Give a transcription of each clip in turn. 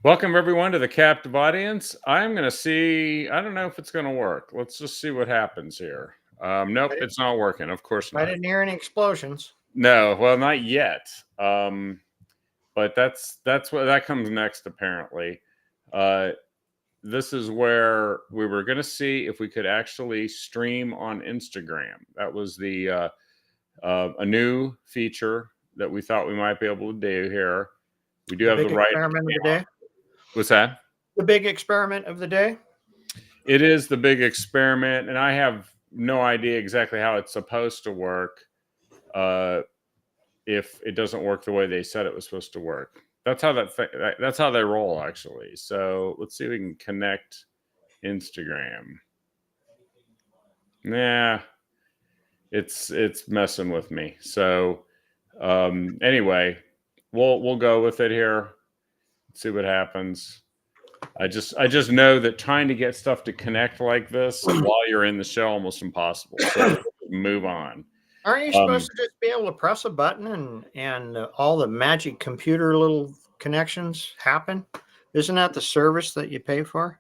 Welcome everyone to the captive audience. I'm going to see. I don't know if it's going to work. Let's just see what happens here. Nope, I didn't, it's not working. Of course I not. didn't hear any explosions. No, well, not yet. But that's what that comes next. Apparently, uh, this is where we were going to see if we could actually stream on Instagram. That was the a new feature that we thought we might be able to do here. We do The have the big right. experiment of the day. What's that? The big experiment of the day. It is the big experiment, and I have no idea exactly how it's supposed to work. Uh, if it doesn't work the way they said it was supposed to work, that's how that's how they roll, actually. So let's see if we can connect Instagram. Nah, it's messing with me. So anyway, we'll go with it here. See what happens. I just know that trying to get stuff to connect like this while you're in the show almost impossible. So move on. Aren't you Um, supposed to just be able to press a button and all the magic computer little connections happen? Isn't that the service that you pay for?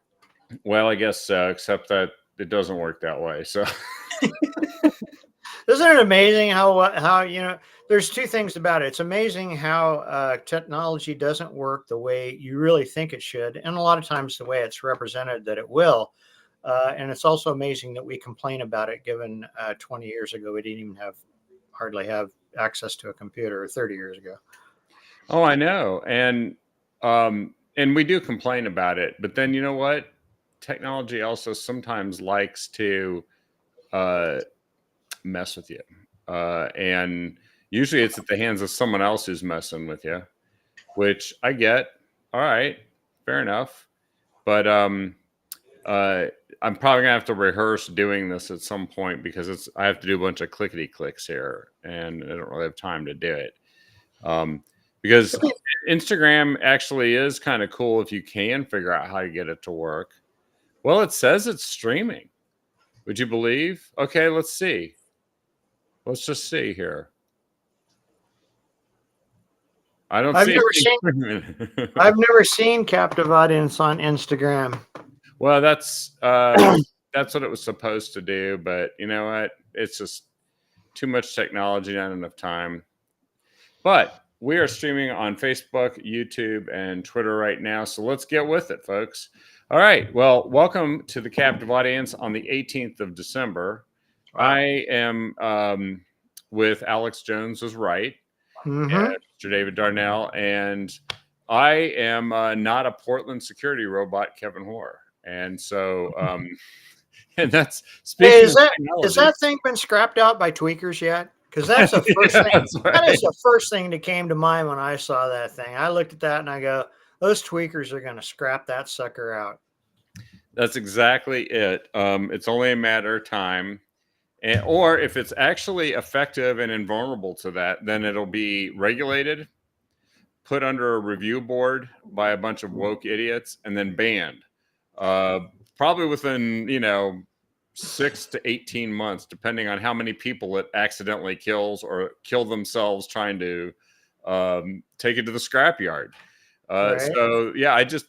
well, I guess so, except that it doesn't work that way. So Isn't it amazing how there's two things about it. It's amazing how technology doesn't work the way you really think it should, and a lot of times the way it's represented that it will. And it's also amazing that we complain about it, given 20 years ago we didn't even hardly have access to a computer, or 30 years ago. oh, I know, and we do complain about it, but then you know what? Technology also sometimes likes to uh, mess with you, and usually it's at the hands of someone else who's messing with you, which I get. All right, fair enough. But uh, I'm probably gonna have to rehearse doing this at some point because I have to do a bunch of clickety clicks here, and I don't really have time to do it. Um, because Instagram actually is kind of cool if you can figure out how to get it to work. Well, it says it's streaming. Would you believe? Okay, let's see. Let's just see here. I don't I've see never seen anything. I've never seen captive audience on Instagram. Well, that's what it was supposed to do, but you know what? It's just too much technology, not enough time. But we are streaming on Facebook, YouTube, and Twitter right now, so let's get with it, folks. All right. Well, welcome to the captive audience on the 18th of December. Wow. I am with Alex Jones was right, Mm-hmm. and Mr. David Darnell, and I am not a Portland security robot, Kevin Hoare. And so, and that's Hey, speaking is of that technology. thing been scrapped out by tweakers yet? Because that's the first Yeah, thing. that's That right. is the first thing that came to mind when I saw that thing. I looked at that and I go, "Those tweakers are going to scrap that sucker out." That's exactly it. It's only a matter of time. Or if it's actually effective and invulnerable to that, then it'll be regulated, put under a review board by a bunch of woke idiots, and then banned. Uh, Probably within 6 to 18 months, depending on how many people it accidentally kills or kill themselves trying to take it to the scrapyard. Right? So yeah, I just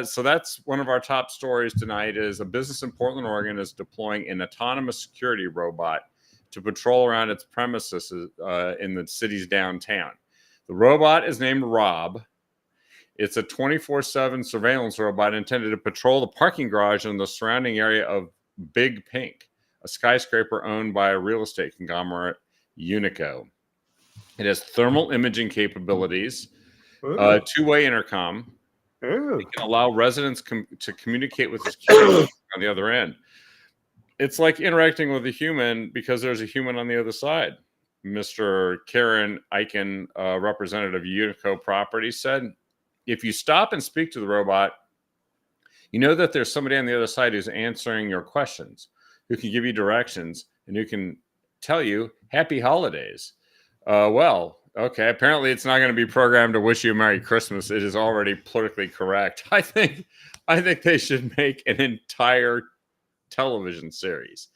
so that's one of our top stories tonight. Is a business in Portland, Oregon, is deploying an autonomous security robot to patrol around its premises in the city's downtown. The robot is named Rob. It's a 24/7 surveillance robot intended to patrol the parking garage and the surrounding area of Big Pink, a skyscraper owned by a real estate conglomerate, Unico. It has thermal imaging capabilities, Ooh. two-way intercom. Ooh. It can allow residents to communicate with security on the other end. It's like interacting with a human because there's a human on the other side. Mr. Karen Eichen, representative of Unico Properties, said, if you stop and speak to the robot, you know that there's somebody on the other side who's answering your questions, who can give you directions, and who can tell you happy holidays. Well, okay. Apparently, it's not going to be programmed to wish you a Merry Christmas. It is already politically correct. I think they should make an entire television series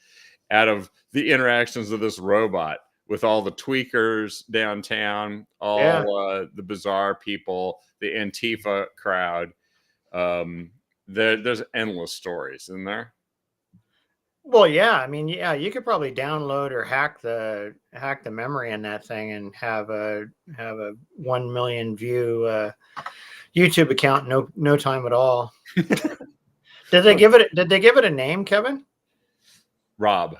out of the interactions of this robot with all the tweakers downtown, Yeah. all the bizarre people, the Antifa crowd. There's endless stories, isn't there? Well, yeah. I mean, yeah, you could probably download or hack the memory in that thing and have a 1 million view YouTube account no time at all. Did they give it a name, Kevin? Rob.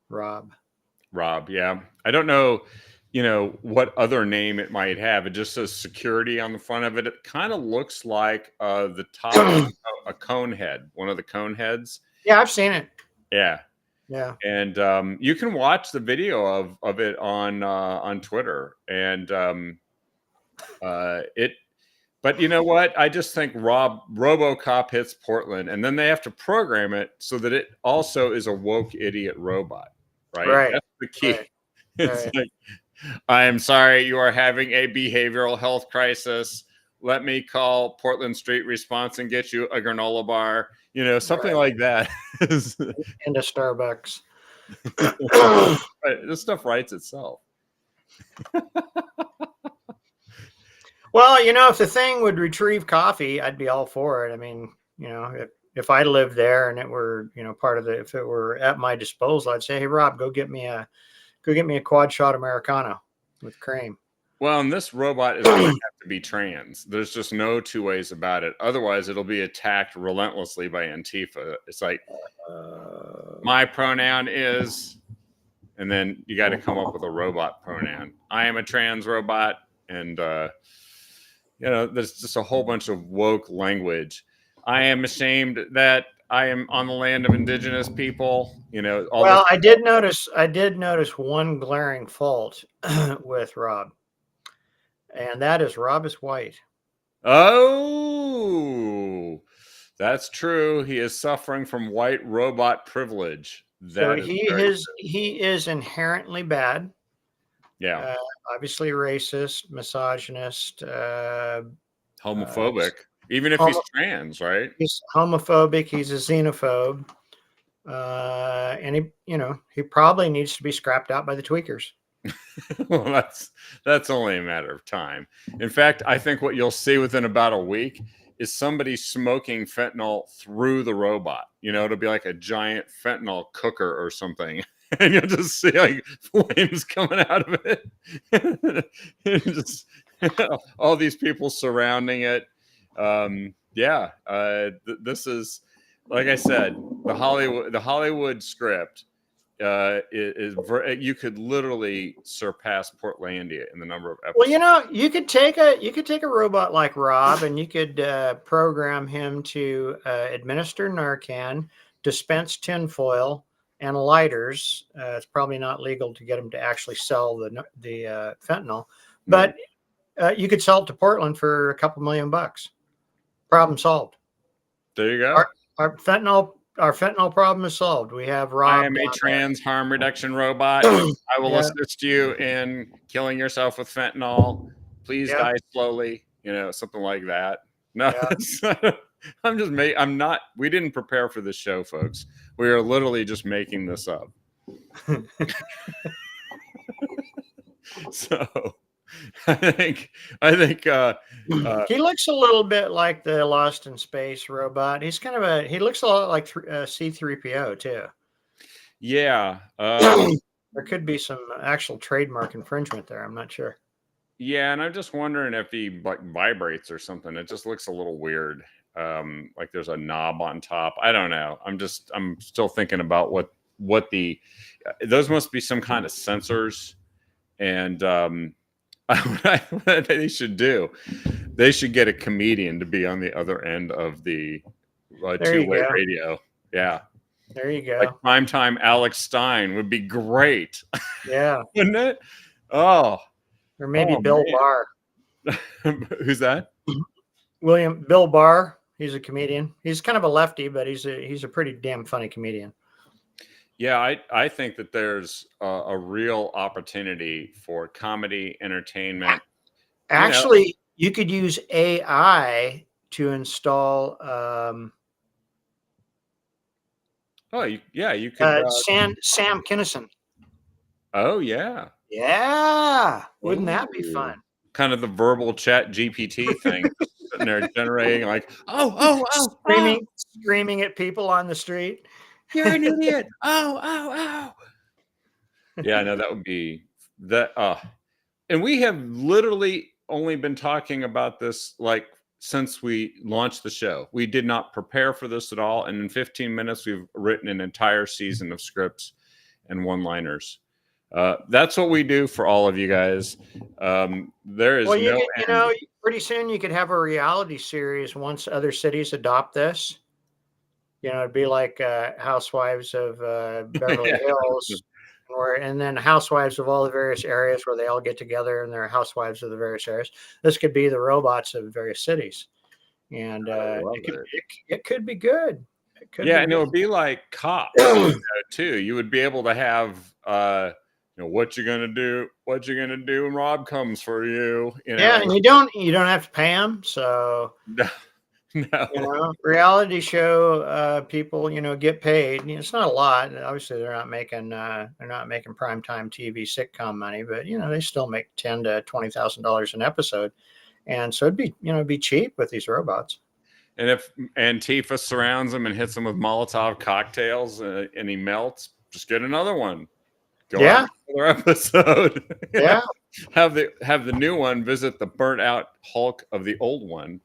Rob. Yeah. I don't know, what other name it might have. It just says security on the front of it. It kind of looks like the top of a cone head, one of the cone heads. Yeah, I've seen it. Yeah. Yeah. And you can watch the video of it on Twitter. And but you know what? I just think RoboCop hits Portland, and then they have to program it so that it also is a woke idiot robot, right? Right. That's the key. Right. It's Right. like, I am sorry, you are having a behavioral health crisis. Let me call Portland Street Response and get you a granola bar, something like that. Into Starbucks. Right, this stuff writes itself. Well, if the thing would retrieve coffee, I'd be all for it. I mean, if I lived there and it were, if it were at my disposal, I'd say, hey, Rob, go get me a quad shot Americano with cream. Well, and this robot is going to have to be trans. There's just no two ways about it. Otherwise, it'll be attacked relentlessly by Antifa. It's like, my pronoun is, and then you got to come up with a robot pronoun. I am a trans robot. And, there's just a whole bunch of woke language. I am ashamed that I am on the land of indigenous people. Well, I did notice one glaring fault with Rob. And that is Rob is white. Oh, that's true. He is suffering from white robot privilege. So he is inherently bad. Yeah. Obviously racist, misogynist, homophobic. Even if he's trans, right? He's homophobic. He's a xenophobe. And he probably needs to be scrapped out by the tweakers. Well, that's only a matter of time. In fact, I think what you'll see within about a week is somebody smoking fentanyl through the robot. It'll be like a giant fentanyl cooker or something. And you'll just see like flames coming out of it. And just all these people surrounding it. This is, like I said, the Hollywood script is you could literally surpass Portlandia in the number of episodes. Well, you could take a robot like Rob and you could program him to administer Narcan, dispense tinfoil and lighters. It's probably not legal to get him to actually sell the fentanyl, but you could sell it to Portland for a couple $1 million. Problem solved. There you go. Our fentanyl problem is solved. We have Rob. I am a trans harm reduction robot. I will assist you in killing yourself with fentanyl. Please die slowly. Something like that. No, we didn't prepare for this show, folks. We are literally just making this up. So I think he looks a little bit like the Lost in Space robot. He looks a lot like C-3PO too. Yeah. There could be some actual trademark infringement there. I'm not sure. Yeah, and I'm just wondering if he vibrates or something. It just looks a little weird. Like there's a knob on top. I don't know. I'm still thinking about what those must be some kind of sensors. And what they should do, they should get a comedian to be on the other end of the two-way radio. Yeah. There you go. Like primetime Alex Stein would be great. Yeah. Wouldn't it? Oh. Or maybe Bill Barr. Who's that? Bill Barr. He's a comedian. He's kind of a lefty, but he's a pretty damn funny comedian. Yeah, I think that there's a real opportunity for comedy, entertainment. Actually, you could use AI to install. You could. Sam Kinison. Oh yeah. Yeah, wouldn't that be fun? Kind of the verbal chat GPT thing sitting there generating like, oh, screaming at people on the street. you're an idiot. Oh. Yeah, no, that would be that. And we have literally only been talking about this like since we launched the show. We did not prepare for this at all. And in 15 minutes, we've written an entire season of scripts and one-liners. That's what we do for all of you guys. There is Well, no end. pretty soon you could have a reality series once other cities adopt this. It'd be like Housewives of Beverly Yeah. Hills, and then Housewives of all the various areas where they all get together and they're Housewives of the various areas. This could be the robots of various cities, and it could be good. And it would be like Cops too. You would be able to have, what you're gonna do when Rob comes for you. Yeah, and you don't have to pay them. So no, reality show people, get paid. It's not a lot. Obviously, they're not making primetime TV sitcom money, but they still make $10,000 to $20,000 an episode, and so it'd be cheap with these robots. And if Antifa surrounds him and hits him with Molotov cocktails and he melts, just get another one. Go out another episode. Yeah. have the new one visit the burnt out Hulk of the old one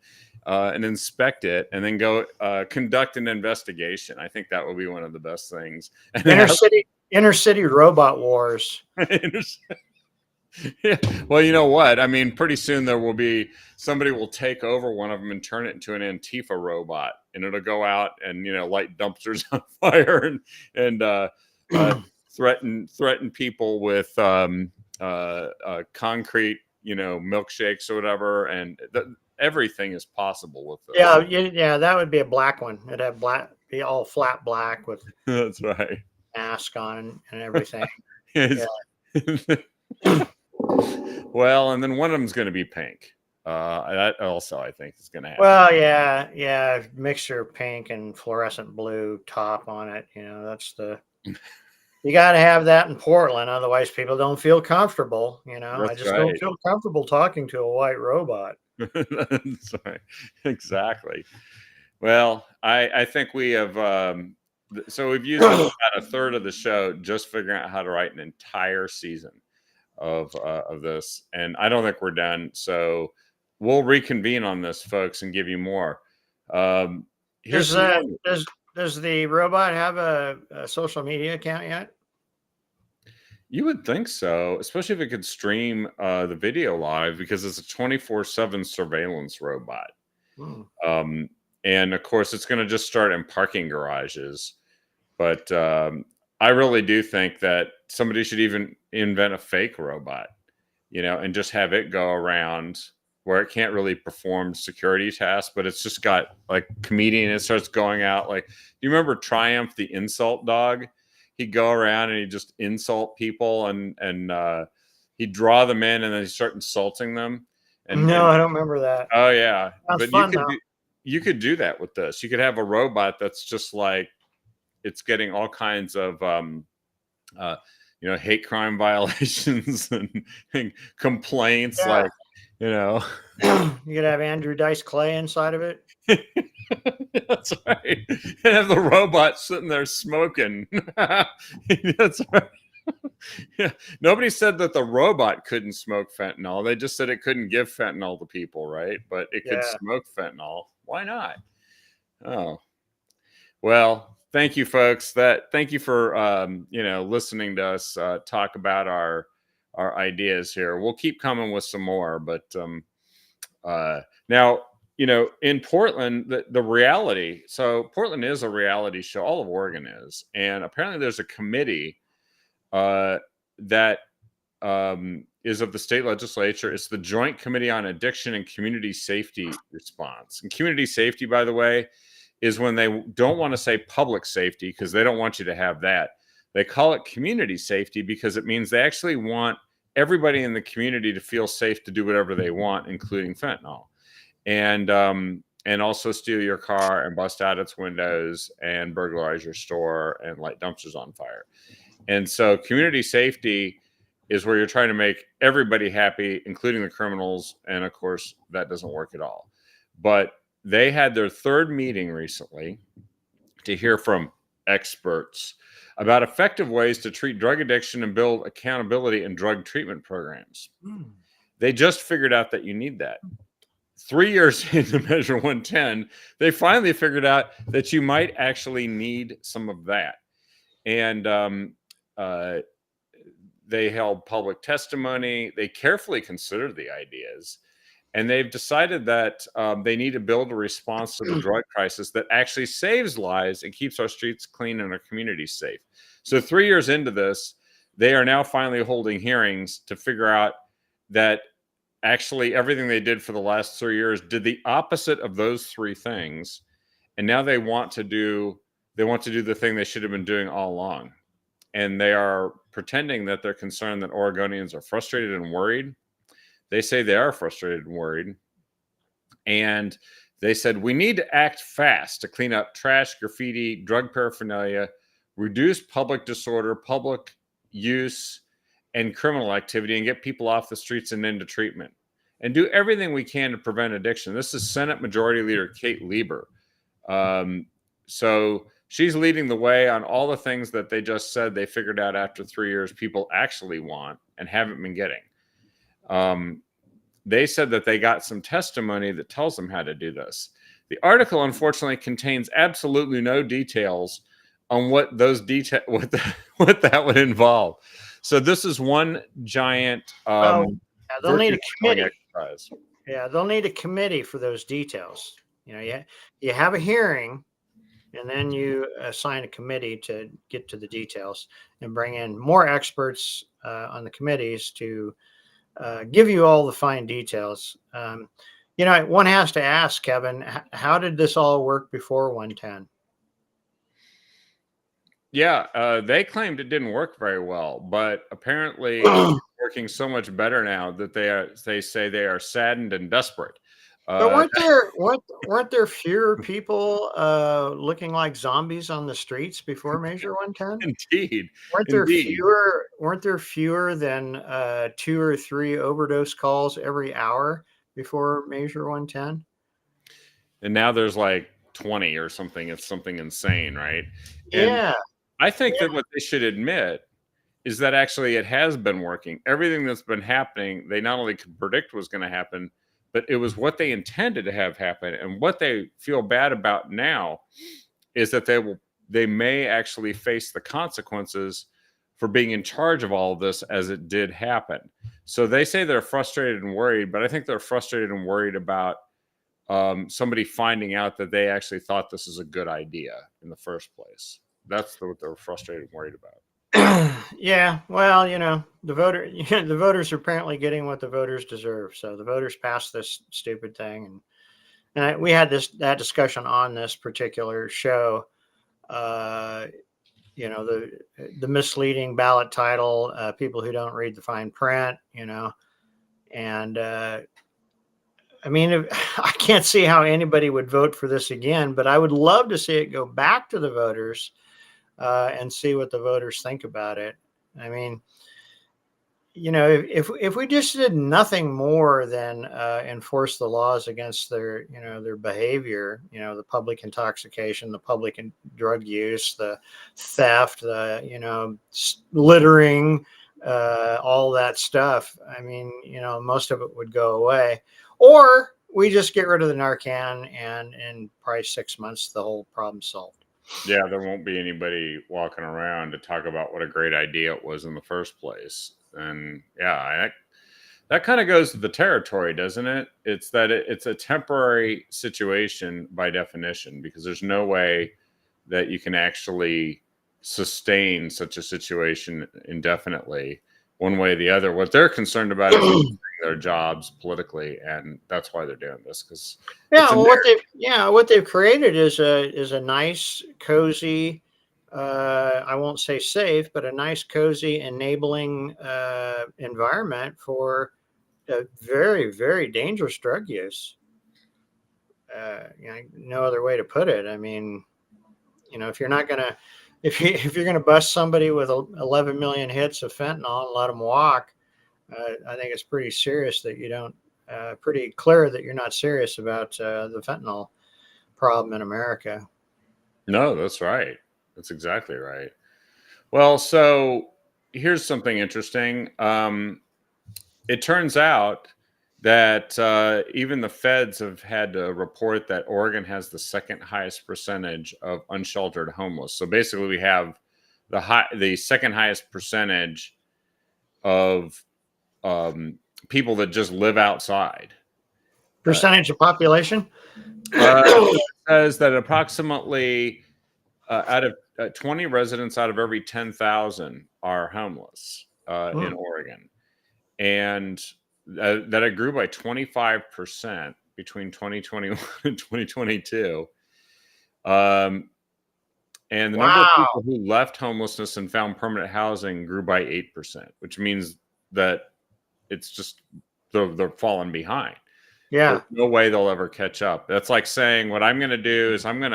and inspect it, and then go conduct an investigation. I think that would be one of the best things. Inner city robot wars. Yeah. Well, you know what? I mean, pretty soon there will be somebody will take over one of them and turn it into an Antifa robot, and it'll go out and light dumpsters on fire and threaten people with concrete, milkshakes or whatever, and everything is possible with this. Yeah, that would be a black one. It'd have be all flat black with that's right, mask on and everything. Well, and then one of them's going to be pink. That also, I think, is going to happen. Well, yeah, mixture of pink and fluorescent blue top on it. That's you got to have that in Portland, otherwise people don't feel comfortable. I just don't feel comfortable talking to a white robot. That's right, exactly. Well, I think we have. So we've used about a third of the show just figuring out how to write an entire season of this, and I don't think we're done. So we'll reconvene on this, folks, and give you more. Does the robot have a social media account yet? You would think so, especially if it could stream the video live, because it's a 24/7 surveillance robot. And of course, it's going to just start in parking garages. But I really do think that somebody should even invent a fake robot, and just have it go around where it can't really perform security tasks, but it's just got like comedian. It starts going out like, do you remember Triumph, the insult dog? He'd go around and he'd just insult people and he'd draw them in and then he'd start insulting them. I don't remember that. Oh yeah. Sounds but fun, you could do that with this. You could have a robot that's just like, it's getting all kinds of hate crime violations and complaints. Yeah. Like, you could have Andrew Dice Clay inside of it. That's right. And have the robot sitting there smoking. That's right. Yeah. Nobody said that the robot couldn't smoke fentanyl. They just said it couldn't give fentanyl to people, right? But it could smoke fentanyl. Why not? Oh, well, thank you, folks. Thank you for listening to us talk about our ideas here. We'll keep coming with some more, but now, in Portland, the reality. So Portland is a reality show. All of Oregon is, and apparently there's a committee that is of the state legislature. It's the Joint Committee on Addiction and Community Safety Response. And community safety, by the way, is when they don't want to say public safety because they don't want you to have that. They call it community safety because it means they actually want everybody in the community to feel safe to do whatever they want, including fentanyl, and also steal your car and bust out its windows and burglarize your store and light dumpsters on fire. And so community safety is where you're trying to make everybody happy, including the criminals. And of course, that doesn't work at all. but they had their third meeting recently to hear from experts about effective ways to treat drug addiction and build accountability in drug treatment programs. They just figured out that you need that. 3 years into Measure 110, they finally figured out that you might actually need some of that. And they held public testimony. They carefully considered the ideas. And they've decided that they need to build a response to the drug crisis that actually saves lives and keeps our streets clean and our communities safe. So 3 years into this, they are now finally holding hearings to figure out that actually everything they did for the last 3 years did the opposite of those three things. And now they want to do the thing they should have been doing all along. And they are pretending that they're concerned that Oregonians are frustrated and worried. They say they are frustrated and worried. And they said, we need to act fast to clean up trash, graffiti, drug paraphernalia, reduce public disorder, public use, and criminal activity, and get people off the streets and into treatment. And do everything we can to prevent addiction. This is Senate Majority Leader Kate Lieber. So she's leading the way on all the things that they just said they figured out after 3 years people actually want and haven't been getting. They said that they got some testimony that tells them how to do this. The article, unfortunately, contains absolutely no details on what those what that would involve. So this is one giant. They'll need a committee. Exercise. Yeah, they'll need a committee for those details. You have a hearing, and then you assign a committee to get to the details and bring in more experts on the committees to give you all the fine details. One has to ask, Kevin, how did this all work before 110? Yeah, they claimed it didn't work very well, but apparently it's working so much better now that they say they are saddened and desperate. But weren't there fewer people looking like zombies on the streets before Measure 110? Indeed. Weren't there fewer than 2 or 3 overdose calls every hour before Measure 110? And now there's like 20 or something. It's something insane, right? Yeah. And I think that what they should admit is that actually it has been working. Everything that's been happening, they not only could predict was going to happen, but it was what they intended to have happen. And what they feel bad about now is that they may actually face the consequences for being in charge of all of this as it did happen. So they say they're frustrated and worried, but I think they're frustrated and worried about somebody finding out that they actually thought this is a good idea in the first place. That's what they're frustrated and worried about. Yeah, well, the voters are apparently getting what the voters deserve. So the voters passed this stupid thing, and we had that discussion on this particular show. The misleading ballot title, people who don't read the fine print, and I mean, I can't see how anybody would vote for this again, but I would love to see it go back to the voters and see what the voters think about it. I mean, if we just did nothing more than enforce the laws against their behavior, the public intoxication, the public drug use, the theft, the littering, all that stuff. I mean, most of it would go away, or we just get rid of the Narcan, and in probably 6 months the whole problem's solved. Yeah, there won't be anybody walking around to talk about what a great idea it was in the first place. And yeah, that kind of goes to the territory, doesn't it? It's that it's a temporary situation by definition, because there's no way that you can actually sustain such a situation indefinitely, one way or the other. What they're concerned about is losing their jobs politically, and that's why they're doing this. Because what they've created is a nice, cozy, I won't say safe, but a nice, cozy, enabling environment for very, very dangerous drug use. No other way to put it. I mean, if you're not gonna if you're gonna bust somebody with 11 million hits of fentanyl and let them walk, I think it's pretty serious that you don't pretty clear that you're not serious about the fentanyl problem in America. No, that's right. That's exactly right. Well, so here's something interesting. It turns out that even the feds have had to report that Oregon has the second highest percentage of unsheltered homeless. So basically, we have the second highest percentage of people that just live outside. Percentage of population? It says that approximately out of 20 residents out of every 10,000 are homeless in Oregon. And that it grew by 25% between 2021 and 2022. And the number of people who left homelessness and found permanent housing grew by 8%, which means that it's just they're falling behind. Yeah. There's no way they'll ever catch up. That's like saying what I'm going to do is I'm going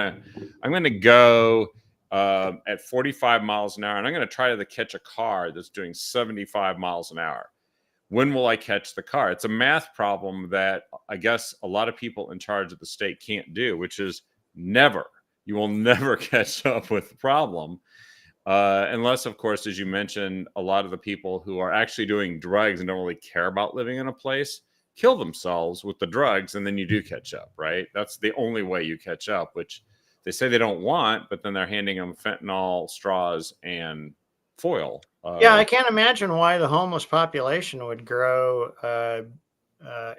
to go at 45 miles an hour, and I'm going to try to catch a car that's doing 75 miles an hour. When will I catch the car? It's a math problem that I guess a lot of people in charge of the state can't do, which is never. You will never catch up with the problem. Unless, of course, as you mentioned, a lot of the people who are actually doing drugs and don't really care about living in a place kill themselves with the drugs, and then you do catch up, right? That's the only way you catch up, which they say they don't want, but then they're handing them fentanyl, straws, and foil. Yeah, I can't imagine why the homeless population would grow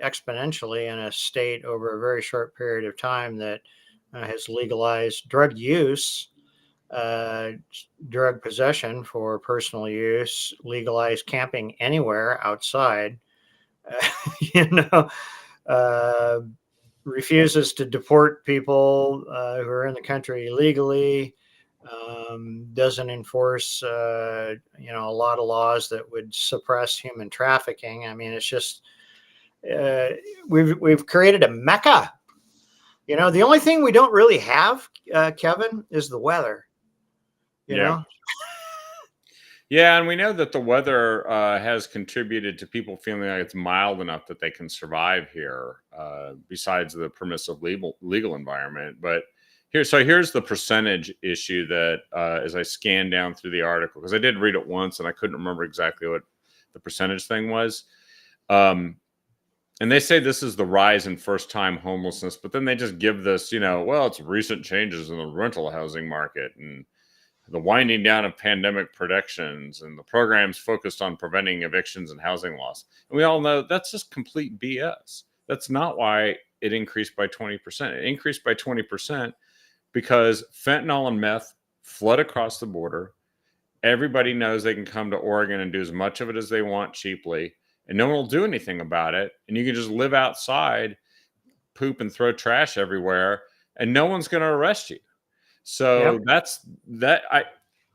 exponentially in a state over a very short period of time that has legalized drug use, drug possession for personal use, legalized camping anywhere outside, refuses to deport people who are in the country illegally, doesn't enforce, a lot of laws that would suppress human trafficking. I mean, it's just we've created a mecca. The only thing we don't really have, Kevin, is the weather. You know. Yeah, and we know that the weather has contributed to people feeling like it's mild enough that they can survive here, besides the permissive legal environment. But here's the percentage issue that as I scanned down through the article, because I did read it once and I couldn't remember exactly what the percentage thing was. And they say this is the rise in first-time homelessness, but then they just give this, well, it's recent changes in the rental housing market and the winding down of pandemic protections and the programs focused on preventing evictions and housing loss. And we all know that's just complete BS. That's not why it increased by 20%. It increased by 20% because fentanyl and meth flood across the border. Everybody knows they can come to Oregon and do as much of it as they want cheaply, and no one will do anything about it. And you can just live outside, poop and throw trash everywhere, and no one's going to arrest you. So that's that.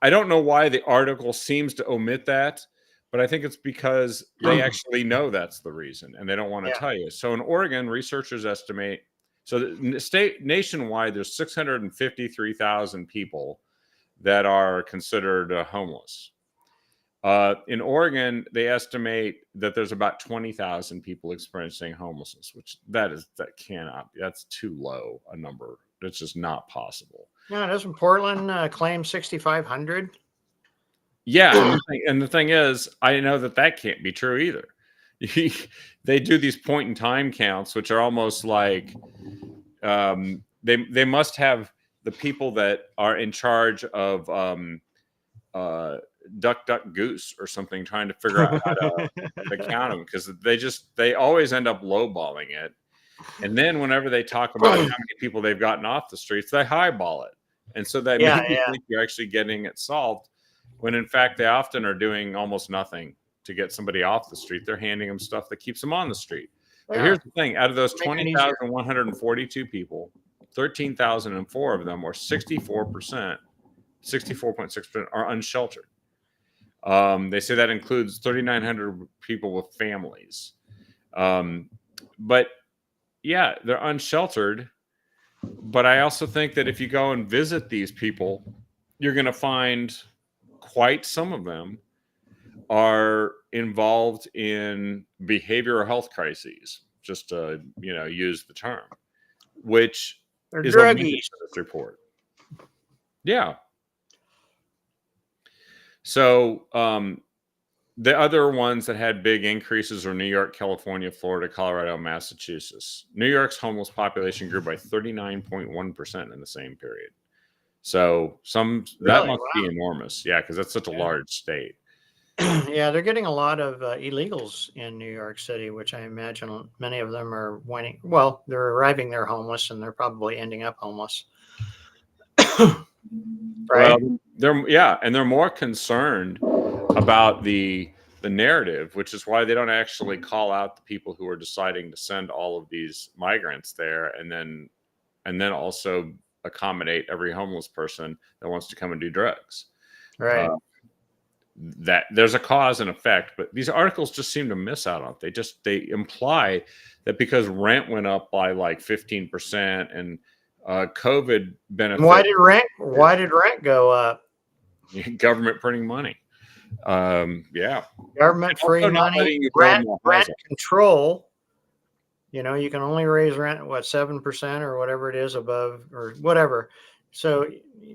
I don't know why the article seems to omit that, but I think it's because they actually know that's the reason and they don't want to tell you. So in Oregon, researchers estimate, so the nationwide, there's 653,000 people that are considered homeless. In Oregon, they estimate that there's about 20,000 people experiencing homelessness, which that cannot be. That's too low a number. It's just not possible. Yeah, doesn't Portland claim 6,500? Yeah, and the thing is, I know that can't be true either. They do these point in time counts, which are almost like they must have the people that are in charge of duck goose or something, trying to figure out how to count them, because they always end up lowballing it. And then whenever they talk about how many people they've gotten off the streets, they highball it. And so that makes you think you're actually getting it solved, when in fact they often are doing almost nothing to get somebody off the street. They're handing them stuff that keeps them on the street. But here's the thing. Out of those 20,142 people, 13,004 of them, or 64%, 64.6%, are unsheltered. They say that includes 3,900 people with families. But yeah, they're unsheltered. But I also think that if you go and visit these people, you're going to find quite some of them are involved in behavioral health crises. just to, use the term, which They're is omitted druggies. in this report. Yeah. So the other ones that had big increases are New York, California, Florida, Colorado, Massachusetts. New York's homeless population grew by 39.1% in the same period. So that Really? must Wow. be enormous. Yeah, because that's such a large state. Yeah, they're getting a lot of illegals in New York City, which I imagine many of them are winning. Well, they're arriving there homeless, and they're probably ending up homeless. Right? Well, they're more concerned about the narrative, which is why they don't actually call out the people who are deciding to send all of these migrants there, and then also accommodate every homeless person that wants to come and do drugs. Right. That there's a cause and effect, but these articles just seem to miss out on it. They imply that because rent went up by like 15% and COVID benefit. Why did rent go up? Government printing money. Yeah. Government free money, rent control. You can only raise rent 7% or whatever it is above or whatever. So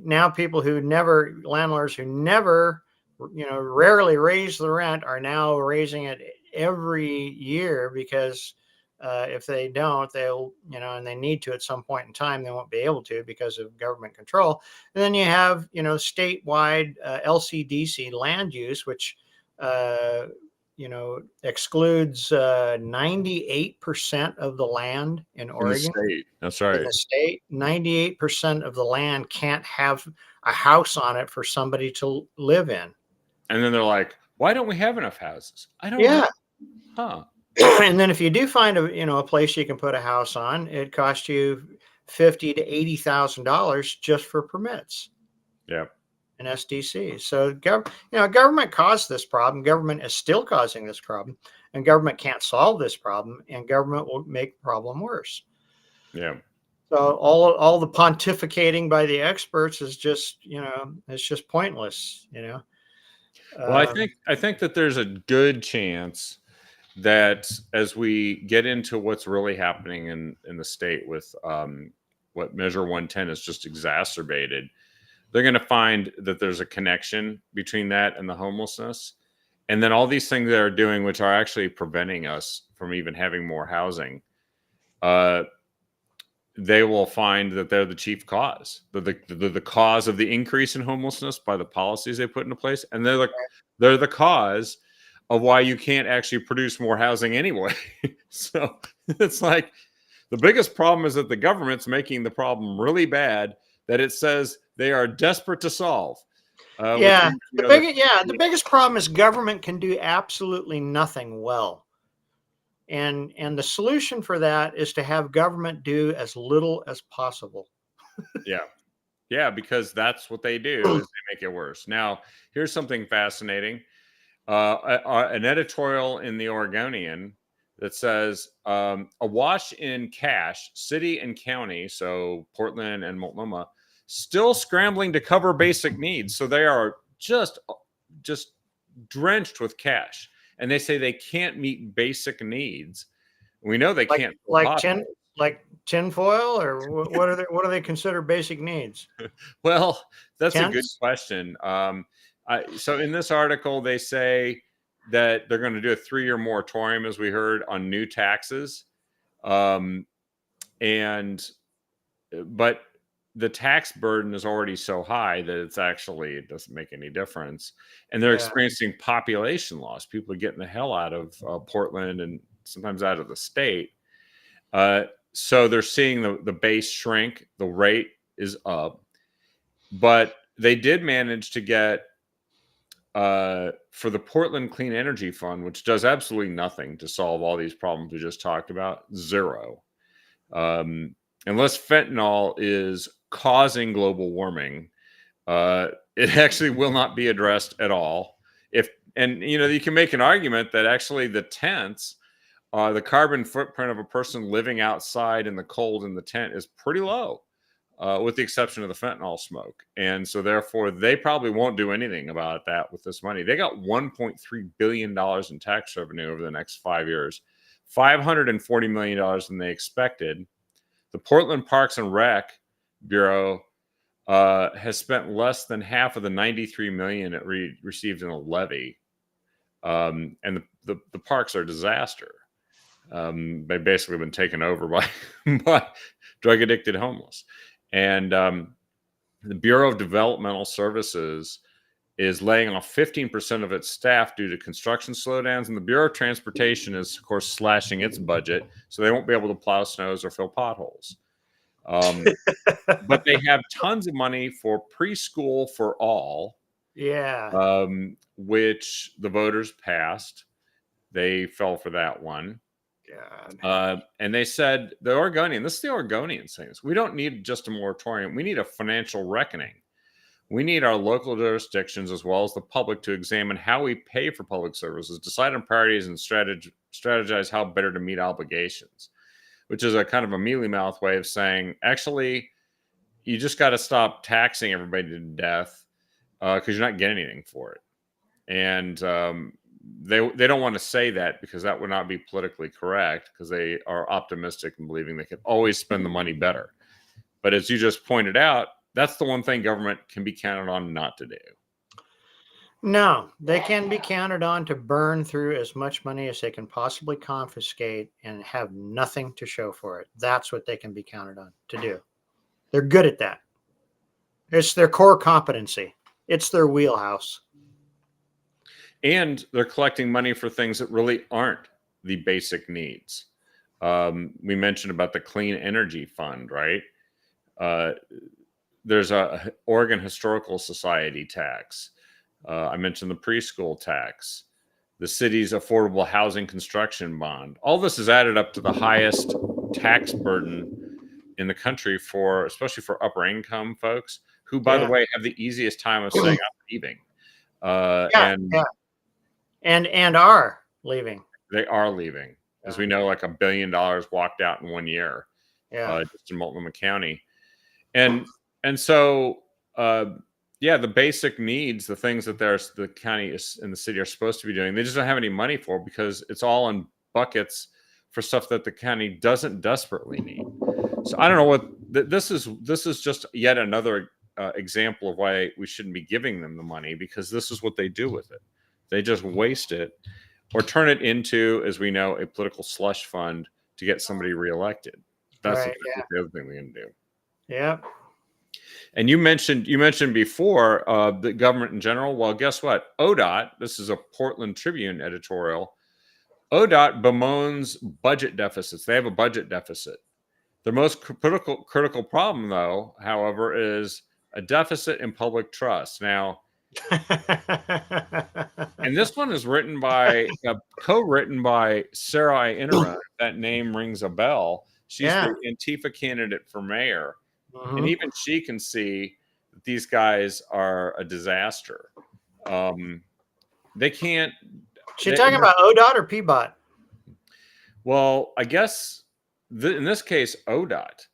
now landlords who never, rarely raise the rent are now raising it every year because if they don't, they'll, and they need to at some point in time, they won't be able to because of government control. And then you have, statewide LCDC land use, which, excludes 98% of the land in Oregon. In the state. That's right. In the state, 98% of the land can't have a house on it for somebody to live in. And then they're like, why don't we have enough houses? I don't know. Huh. And then if you do find a place you can put a house on, it costs you $50,000 to $80,000 just for permits. Yeah. And SDC. So government caused this problem. Government is still causing this problem, and government can't solve this problem, and government will make the problem worse. Yeah. So all the pontificating by the experts is just it's just pointless. Well, I think that there's a good chance that as we get into what's really happening in the state with what Measure 110 has just exacerbated, they're going to find that there's a connection between that and the homelessness. And then all these things that are doing, which are actually preventing us from even having more housing, they will find that they're the chief cause, the cause of the increase in homelessness by the policies they put into place. And they're the cause of why you can't actually produce more housing anyway. So it's like the biggest problem is that the government's making the problem really bad that it says they are desperate to solve. The biggest problem is government can do absolutely nothing well. And the solution for that is to have government do as little as possible. Yeah, because that's what they do is they make it worse. Now, here's something fascinating. An editorial in the Oregonian that says awash in cash, city and county, so Portland and Multnomah, still scrambling to cover basic needs. So they are just drenched with cash. And they say they can't meet basic needs. We know they can't. Like tinfoil, or what are they consider basic needs? Well, that's a good question. So in this article, they say that they're going to do a 3-year moratorium, as we heard, on new taxes. But the tax burden is already so high that it doesn't make any difference. And they're experiencing population loss. People are getting the hell out of Portland and sometimes out of the state. So they're seeing the base shrink. The rate is up. But they did manage to get, for the Portland Clean Energy Fund, which does absolutely nothing to solve all these problems we just talked about, zero. Unless fentanyl is causing global warming, it actually will not be addressed at all. You can make an argument that actually the tents, the carbon footprint of a person living outside in the cold in the tent is pretty low, with the exception of the fentanyl smoke. And so therefore they probably won't do anything about that with this money. They got $1.3 billion in tax revenue over the next 5 years $540 million than they expected. The Portland Parks and Rec Bureau has spent less than half of the $93 million it received in a levy. And the parks are a disaster. They've basically been taken over by drug addicted homeless. And the Bureau of Developmental Services is laying off 15% of its staff due to construction slowdowns. And the Bureau of Transportation is, of course, slashing its budget, so they won't be able to plow snows or fill potholes. But they have tons of money for preschool for all. Yeah. Which the voters passed. They fell for that one. God. And they said, the Oregonian, this is the Oregonians saying this, we don't need just a moratorium. We need a financial reckoning. We need our local jurisdictions as well as the public to examine how we pay for public services, decide on priorities, and strategize how better to meet obligations, which is a kind of a mealy mouth way of saying, actually, you just got to stop taxing everybody to death because you're not getting anything for it. And they don't want to say that because that would not be politically correct, because they are optimistic and believing they can always spend the money better. But as you just pointed out, that's the one thing government can be counted on not to do. No, they can be counted on to burn through as much money as they can possibly confiscate and have nothing to show for it. That's what they can be counted on to do. They're good at that. It's their core competency. It's their wheelhouse. And they're collecting money for things that really aren't the basic needs. We mentioned about the Clean Energy Fund, right? There's a Oregon Historical Society tax. I mentioned the preschool tax, the city's affordable housing construction bond. All this is added up to the highest tax burden in the country for, especially for upper income folks who, by the way, have the easiest time of saying I'm leaving. And are leaving. They are leaving. As we know, like $1 billion walked out in 1 year, just in Multnomah County. And so, the basic needs, the things that the county and the city are supposed to be doing, they just don't have any money for because it's all in buckets for stuff that the county doesn't desperately need. So I don't know what this is just yet another example of why we shouldn't be giving them the money, because this is what they do with it. They just waste it or turn it into, as we know, a political slush fund to get somebody reelected. That's the other thing they're going to do. Yeah. And you mentioned before the government in general. Well, guess what? ODOT, this is a Portland Tribune editorial. ODOT bemoans budget deficits. They have a budget deficit. The most critical problem, though, however, is a deficit in public trust. Now, and this one is co-written by Sarah Iannarone. That name rings a bell. She's the Antifa candidate for mayor. Mm-hmm. And even she can see that these guys are a disaster. They can't. She's talking about ODOT or PBOT? Well, I guess in this case, ODOT.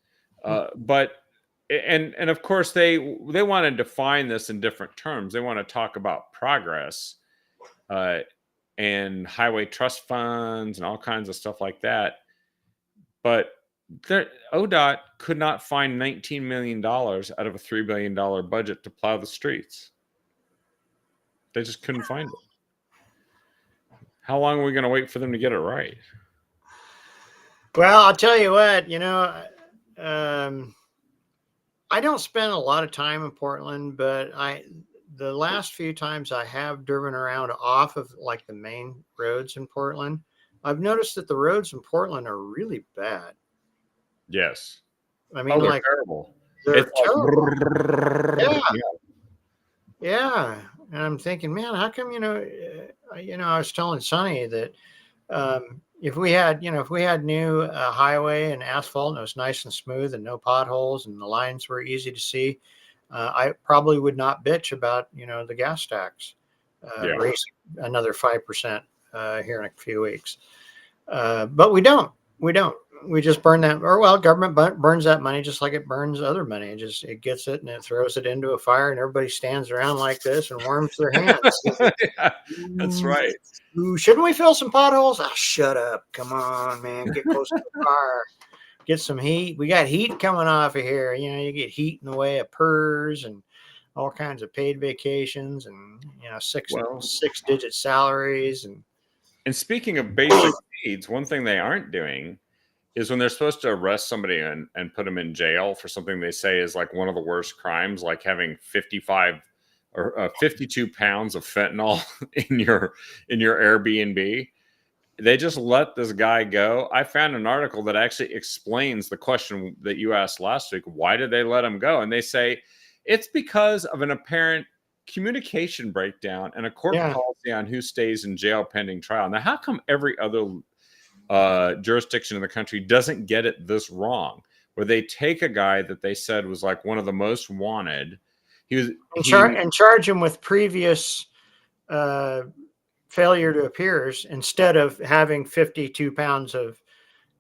But of course, they want to define this in different terms. They want to talk about progress and highway trust funds and all kinds of stuff like that. But ODOT could not find $19 million out of a $3 billion budget to plow the streets. They just couldn't find it. How long are we going to wait for them to get it right? Well, I'll tell you what, I don't spend a lot of time in Portland, but the last few times I have driven around off of like the main roads in Portland, I've noticed that the roads in Portland are really bad. Yes. I mean, they're terrible. They're terrible. Yeah. And I'm thinking, man, how come, I was telling Sonny that if we had new highway and asphalt and it was nice and smooth and no potholes and the lines were easy to see, I probably would not bitch about, the gas tax raising another 5% here in a few weeks. But we don't. We just burn that, or well, government burns that money just like it burns other money. It gets it and it throws it into a fire, and everybody stands around like this and warms their hands. Yeah, that's right. Ooh, shouldn't we fill some potholes? Oh, shut up! Come on, man, get close to the fire. Get some heat. We got heat coming off of here. You know, you get heat in the way of PERS and all kinds of paid vacations, and Well, six-digit salaries. and speaking of basic needs, one thing they aren't doing is when they're supposed to arrest somebody and put them in jail for something they say is like one of the worst crimes, like having 55 or 52 pounds of fentanyl in your Airbnb. They just let this guy go. I found an article that actually explains the question that you asked last week. Why did they let him go? And they say it's because of an apparent communication breakdown and a court policy on who stays in jail pending trial. Now, how come every other jurisdiction in the country doesn't get it this wrong, where they take a guy that they said was like one of the most wanted, and charge him with previous failure to appears, instead of having 52 pounds of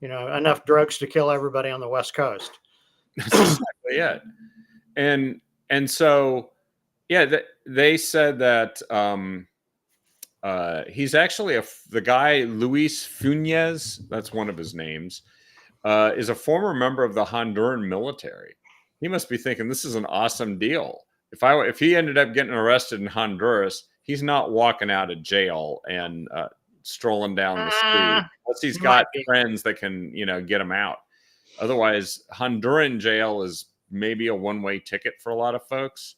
enough drugs to kill everybody on the West Coast. That's exactly it. And so they said that he's actually the guy, Luis Funes, that's one of his names, is a former member of the Honduran military. He must be thinking this is an awesome deal. If he ended up getting arrested in Honduras, he's not walking out of jail and strolling down the street. Unless he's got friends that can, get him out. Otherwise, Honduran jail is maybe a one-way ticket for a lot of folks.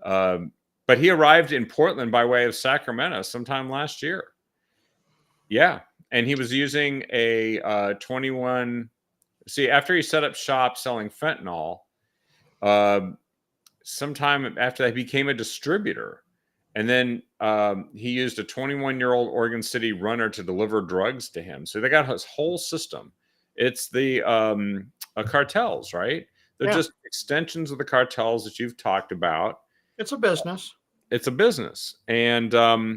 But he arrived in Portland by way of Sacramento sometime last year. Yeah. And he was using a 21. See, after he set up shop selling fentanyl, sometime after that, he became a distributor. And then he used a 21-year-old Oregon City runner to deliver drugs to him. So they got his whole system. It's the cartels, right? They're just extensions of the cartels that you've talked about. It's a business. It's a business. And and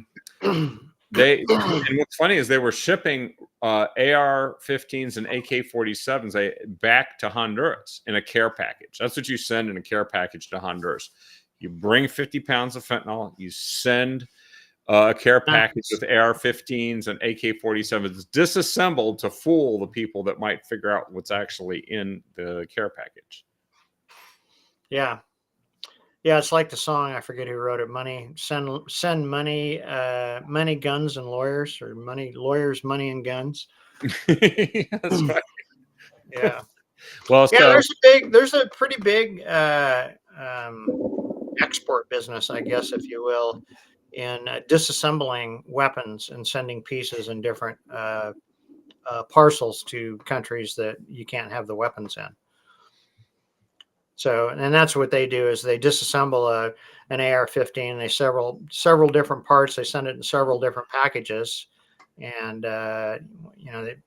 what's funny is they were shipping AR-15s and AK-47s back to Honduras in a care package. That's what you send in a care package to Honduras. You bring 50 pounds of fentanyl. You send a care package with AR-15s and AK-47s disassembled to fool the people that might figure out what's actually in the care package. Yeah. Yeah, it's like the song, I forget who wrote it, send money, money, guns, and lawyers, or money, lawyers, money, and guns. That's right. Yeah. Well, yeah, there's a pretty big export business, I guess, if you will, in disassembling weapons and sending pieces in different parcels to countries that you can't have the weapons in. So, and that's what they do, is they disassemble an AR-15. They several different parts. They send it in several different packages, and the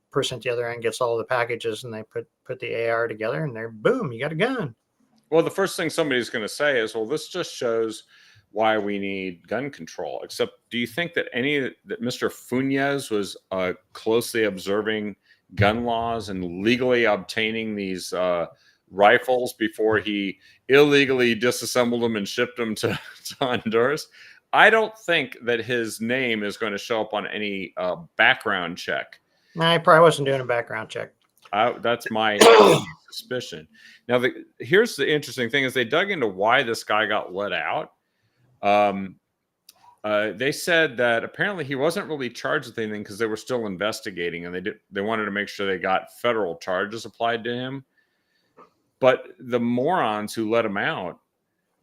person at the other end gets all the packages, and they put the AR together, and they're boom, you got a gun. Well, the first thing somebody's going to say is, well, this just shows why we need gun control. Except, do you think that that Mr. Funes was closely observing gun laws and legally obtaining these rifles before he illegally disassembled them and shipped them to Honduras? I don't think that his name is going to show up on any background check. No, he probably wasn't doing a background check. That's my suspicion. Now, here's the interesting thing: is they dug into why this guy got let out. They said that apparently he wasn't really charged with anything because they were still investigating, and they wanted to make sure they got federal charges applied to him. But the morons who let him out,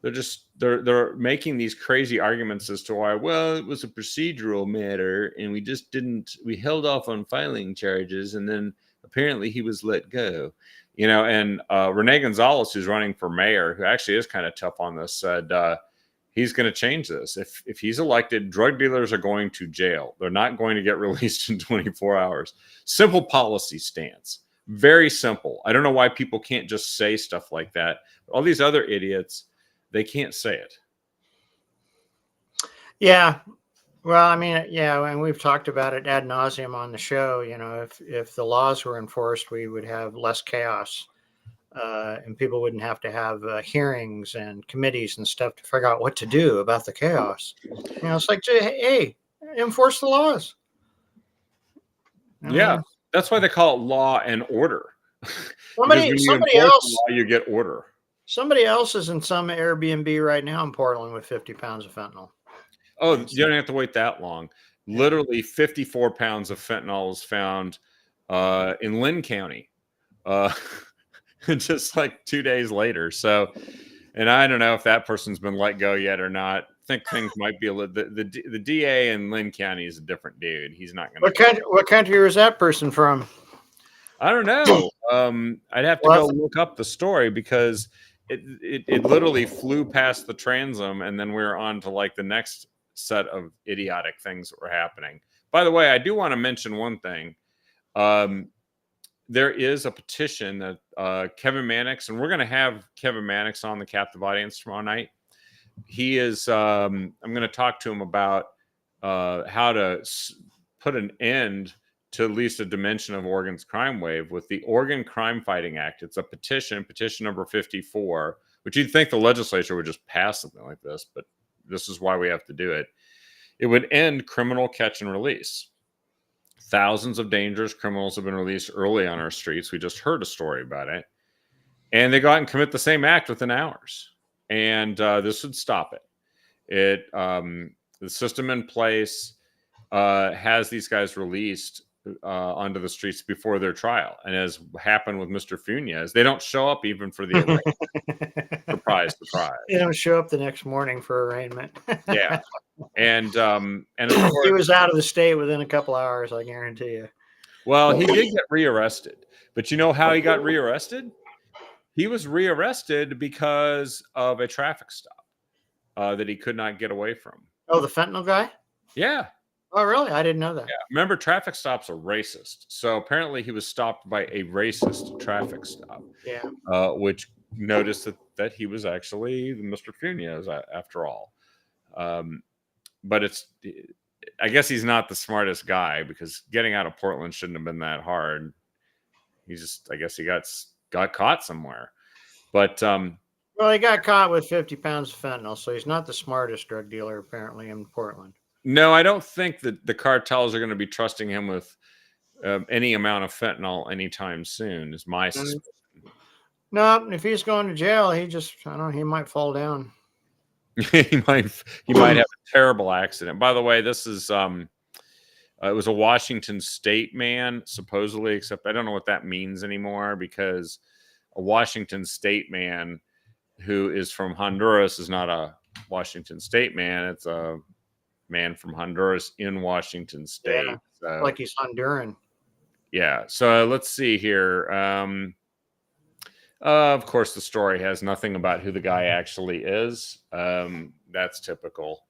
they're making these crazy arguments as to why, well, it was a procedural matter and we held off on filing charges, and then apparently he was let go. And Rene Gonzalez, who's running for mayor, who actually is kind of tough on this, said he's going to change this. If he's elected, drug dealers are going to jail. They're not going to get released in 24 hours. Simple policy stance. Very simple. I don't know why people can't just say stuff like that. All these other idiots, they can't say it. Yeah. Well, I mean, yeah, and we've talked about it ad nauseum on the show. If the laws were enforced, we would have less chaos, and people wouldn't have to have hearings and committees and stuff to figure out what to do about the chaos. It's like, hey, enforce the laws. Yeah, that's why they call it law and order. Because Somebody, when you somebody enforce the else, law, you get order. somebody else is in some Airbnb right now in Portland with 50 pounds of fentanyl. Oh, you don't have to wait that long. Yeah. Literally 54 pounds of fentanyl was found in Lynn County just like 2 days later. So, and I don't know if that person's been let go yet or not. I think things might be a little. The DA in Lynn County is a different dude. He's not going to. What country was that person from? I don't know. I'd have to go look up the story because it literally flew past the transom, and then we were on to like the next set of idiotic things that were happening. By the way, I do want to mention one thing. There is a petition that Kevin Mannix, and we're going to have Kevin Mannix on the Captive Audience tomorrow night. He is. I'm going to talk to him about how to put an end to at least a dimension of Oregon's crime wave with the Oregon Crime Fighting Act. It's a petition number 54, which you'd think the legislature would just pass something like this, but this is why we have to do it. It would end criminal catch and release. Thousands of dangerous criminals have been released early on our streets. We just heard a story about it. And they go out and commit the same act within hours. And this would stop it. The system in place has these guys released onto the streets before their trial. And as happened with Mr. Funes, they don't show up even for the arraignment. Surprise. They don't show up the next morning for arraignment. Yeah. And of course, he was out of the state within a couple hours, I guarantee you. Well, he did get rearrested. But you know how he got rearrested? He was rearrested because of a traffic stop that he could not get away from. Oh, the fentanyl guy? Yeah. Oh, really? I didn't know that. Yeah. Remember, traffic stops are racist. So apparently he was stopped by a racist traffic stop. Yeah. Which noticed that he was actually Mr. Funes after all. But I guess he's not the smartest guy because getting out of Portland shouldn't have been that hard. I guess he got caught somewhere. But well, he got caught with 50 pounds of fentanyl, so he's not the smartest drug dealer apparently in Portland. No, I don't think that the cartels are going to be trusting him with any amount of fentanyl anytime soon. Is my suspicion. No, if he's going to jail, he might fall down. he might have a terrible accident. By the way, this is it was a Washington State man, supposedly, except I don't know what that means anymore because a Washington State man who is from Honduras is not a Washington State man. It's a man from Honduras in Washington State. Yeah, so, like he's Honduran. Yeah. So let's see here. Of course, the story has nothing about who the guy actually is. That's typical.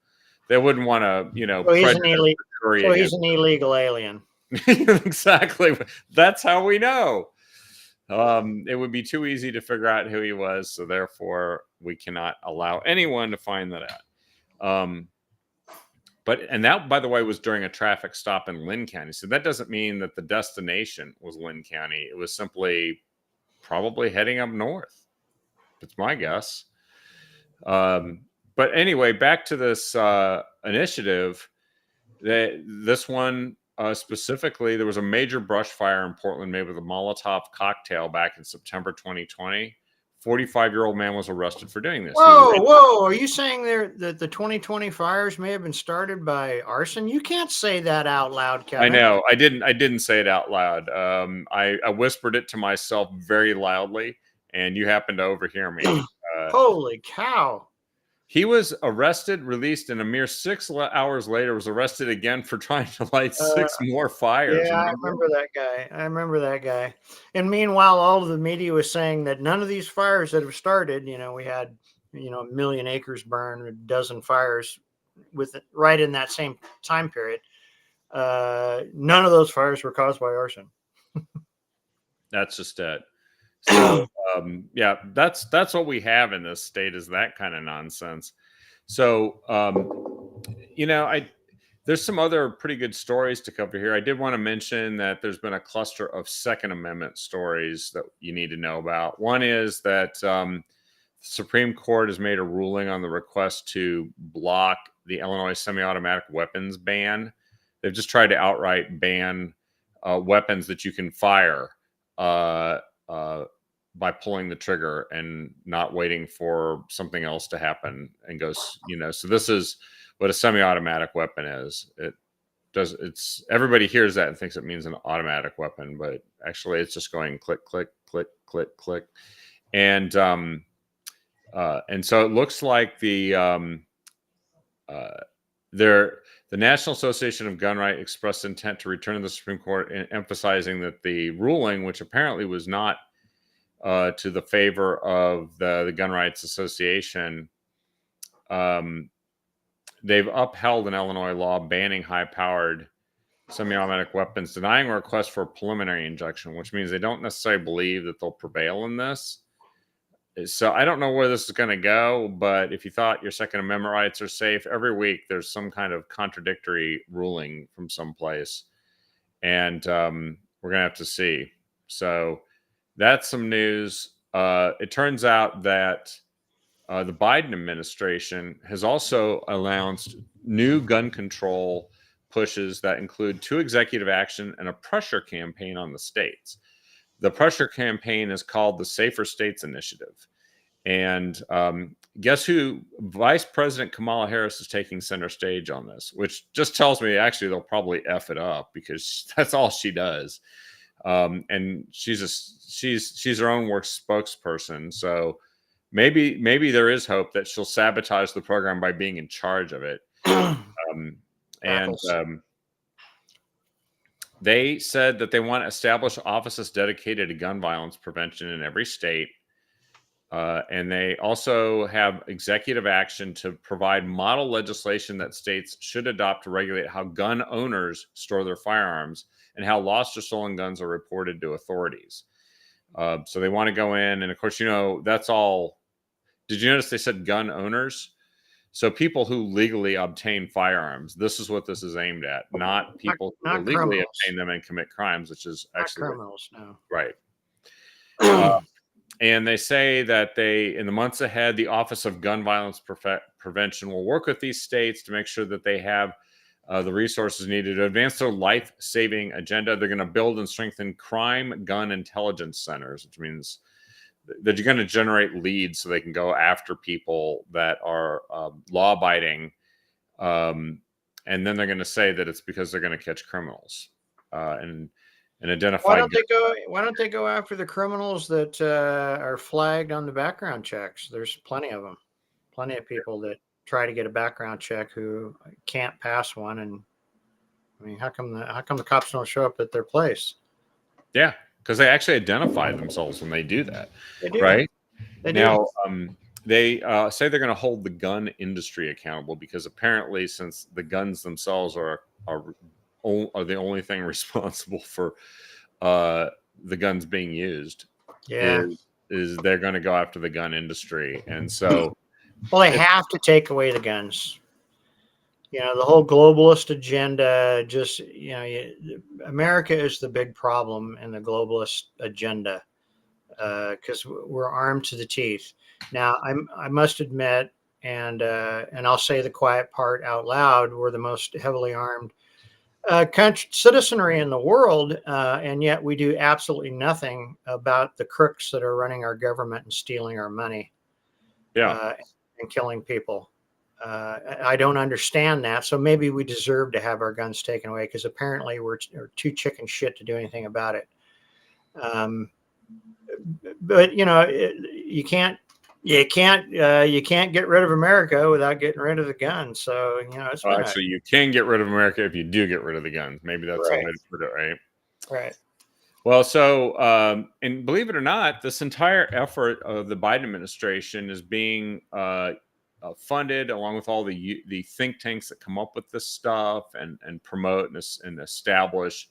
They wouldn't want to, So he's an illegal alien. Exactly. That's how we know. It would be too easy to figure out who he was, so therefore we cannot allow anyone to find that out. And that, by the way, was during a traffic stop in Lynn County. So that doesn't mean that the destination was Lynn County. It was simply probably heading up north. That's my guess. But anyway, back to this initiative. This one specifically, there was a major brush fire in Portland made with a Molotov cocktail back in September 2020. 45-year-old man was arrested for doing this. Whoa! Are you saying that the 2020 fires may have been started by arson? You can't say that out loud, Kevin. I know. I didn't say it out loud. I whispered it to myself very loudly, and you happened to overhear me. Holy cow! He was arrested, released, and a mere 6 hours later was arrested again for trying to light 6 more fires. Yeah, I remember that guy. And meanwhile, all of the media was saying that none of these fires that have started, we had, 1 million acres burned, a dozen fires right in that same time period. None of those fires were caused by arson. That's just it. So, yeah, that's what we have in this state is that kind of nonsense. So, There's some other pretty good stories to cover here. I did want to mention that there's been a cluster of Second Amendment stories that you need to know about. One is that the Supreme Court has made a ruling on the request to block the Illinois semi-automatic weapons ban. They've just tried to outright ban weapons that you can fire by pulling the trigger and not waiting for something else to happen and goes, so this is what a semi-automatic weapon is. It's everybody hears that and thinks it means an automatic weapon, but actually it's just going click, click, click, click, click. And so it looks like the National Association of Gun Rights expressed intent to return to the Supreme Court, emphasizing that the ruling, which apparently was not to the favor of the Gun Rights Association, they've upheld an Illinois law banning high-powered semi-automatic weapons, denying a request for a preliminary injunction, which means they don't necessarily believe that they'll prevail in this. So I don't know where this is going to go, but if you thought your Second Amendment rights are safe, every week there's some kind of contradictory ruling from someplace, and we're going to have to see. So that's some news. It turns out that the Biden administration has also announced new gun control pushes that include 2 executive action and a pressure campaign on the states. The pressure campaign is called the Safer States Initiative. And guess who? Vice President Kamala Harris is taking center stage on this, which just tells me actually they'll probably F it up because that's all she does. And she's her own work spokesperson. So maybe there is hope that she'll sabotage the program by being in charge of it. They said that they want to establish offices dedicated to gun violence prevention in every state. And they also have executive action to provide model legislation that states should adopt to regulate how gun owners store their firearms and how lost or stolen guns are reported to authorities. So they want to go in. And of course, that's all. Did you notice they said gun owners? So people who legally obtain firearms, this is what this is aimed at, not people who illegally obtain them and commit crimes, which is actually criminals. No. Right. And they say that in the months ahead, the Office of Gun Violence Prevention will work with these states to make sure that they have the resources needed to advance their life-saving agenda. They're going to build and strengthen crime gun intelligence centers, which means that you're going to generate leads so they can go after people that are law-abiding. And then they're going to say that it's because they're going to catch criminals and identify. Why don't they go after the criminals that are flagged on the background checks? There's plenty of them. Plenty of people that try to get a background check who can't pass one. And I mean, how come the cops don't show up at their place? Yeah. Because they actually identify themselves when they do that, they do. Right? They now, they say they're going to hold the gun industry accountable because apparently, since the guns themselves are the only thing responsible for the guns being used, is they're going to go after the gun industry, and so they have to take away the guns. The whole globalist agenda, America is the big problem in the globalist agenda because we're armed to the teeth. Now, I must admit, and I'll say the quiet part out loud, we're the most heavily armed citizenry in the world, and yet we do absolutely nothing about the crooks that are running our government and stealing our money and killing people. I don't understand that. So maybe we deserve to have our guns taken away because apparently we're too chicken shit to do anything about it. But you can't get rid of America without getting rid of the guns. So actually, you can get rid of America if you do get rid of the guns. Maybe that's the way to put it, right? Right. Well, so and believe it or not, this entire effort of the Biden administration is being funded along with all the think tanks that come up with this stuff and promote and establish,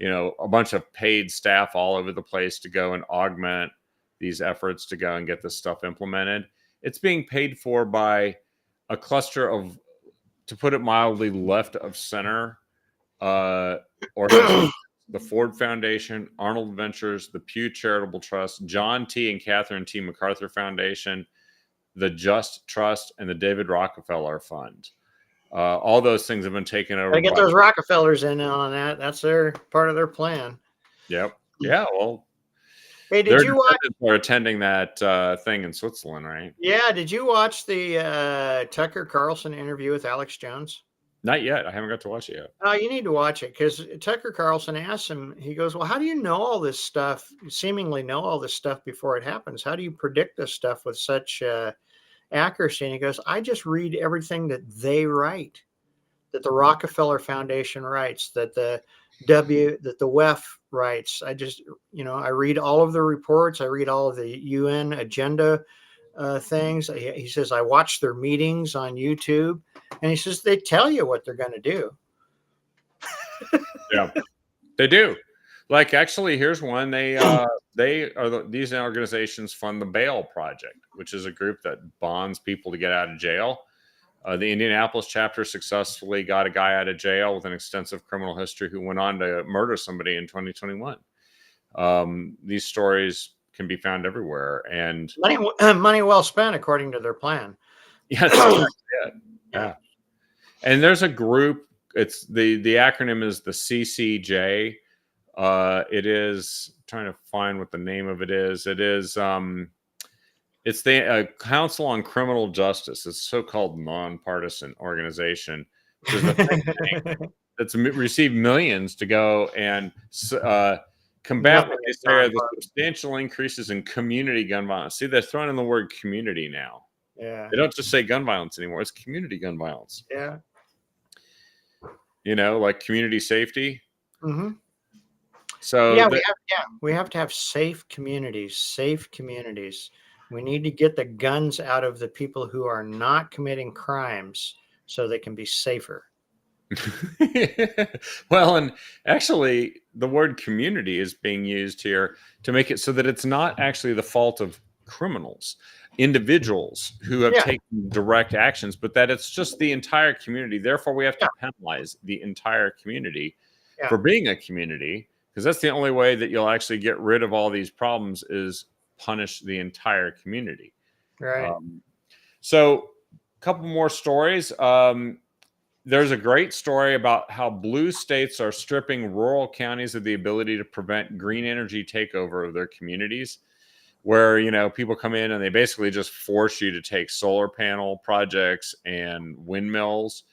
a bunch of paid staff all over the place to go and augment these efforts to go and get this stuff implemented. It's being paid for by a cluster of to put it mildly, left of center organizations. The Ford Foundation, Arnold Ventures, the Pew Charitable Trust, John T. and Catherine T. MacArthur Foundation, the Just Trust, and the David Rockefeller Fund. All those things have been taken over. Gotta get those Rockefellers in on that. That's their part of their plan. Yep. Yeah. Well, hey, did you watch? Are attending that thing in Switzerland, right? Yeah. Did you watch the Tucker Carlson interview with Alex Jones? Not yet. I haven't got to watch it yet. You need to watch it because Tucker Carlson asked him, he goes, well, how do you know all this stuff, seemingly know all this stuff before it happens? How do you predict this stuff with such accuracy? And he goes, I just read everything that they write, that the Rockefeller Foundation writes, that the WEF writes. I just, I read all of the reports. I read all of the UN agenda things. He says, I watch their meetings on YouTube. And he says, they tell you what they're going to do. Yeah, they do. Like, actually, here's one. These organizations fund the Bail Project, which is a group that bonds people to get out of jail. The Indianapolis chapter successfully got a guy out of jail with an extensive criminal history who went on to murder somebody in 2021. These stories can be found everywhere, and money well spent according to their plan. Yes, yeah. And there's a group. It's the acronym is the CCJ. It is, I'm trying to find what the name of it is. It is it's the Council on Criminal Justice. It's a so-called nonpartisan organization, which is the thing that's received millions to go and combat what they say are the substantial increases in community gun violence. See, they're throwing in the word community now. Yeah. They don't just say gun violence anymore. It's community gun violence. Yeah. Like community safety. Mm-hmm. So yeah, we have to have safe communities. Safe communities. We need to get the guns out of the people who are not committing crimes so they can be safer. Well, and actually, the word community is being used here to make it so that it's not actually the fault of criminals, individuals who have taken direct actions, but that it's just the entire community. Therefore, we have to penalize the entire community for being a community, because that's the only way that you'll actually get rid of all these problems is punish the entire community. Right. So a couple more stories. There's a great story about how blue states are stripping rural counties of the ability to prevent green energy takeover of their communities, where, people come in and they basically just force you to take solar panel projects and windmills.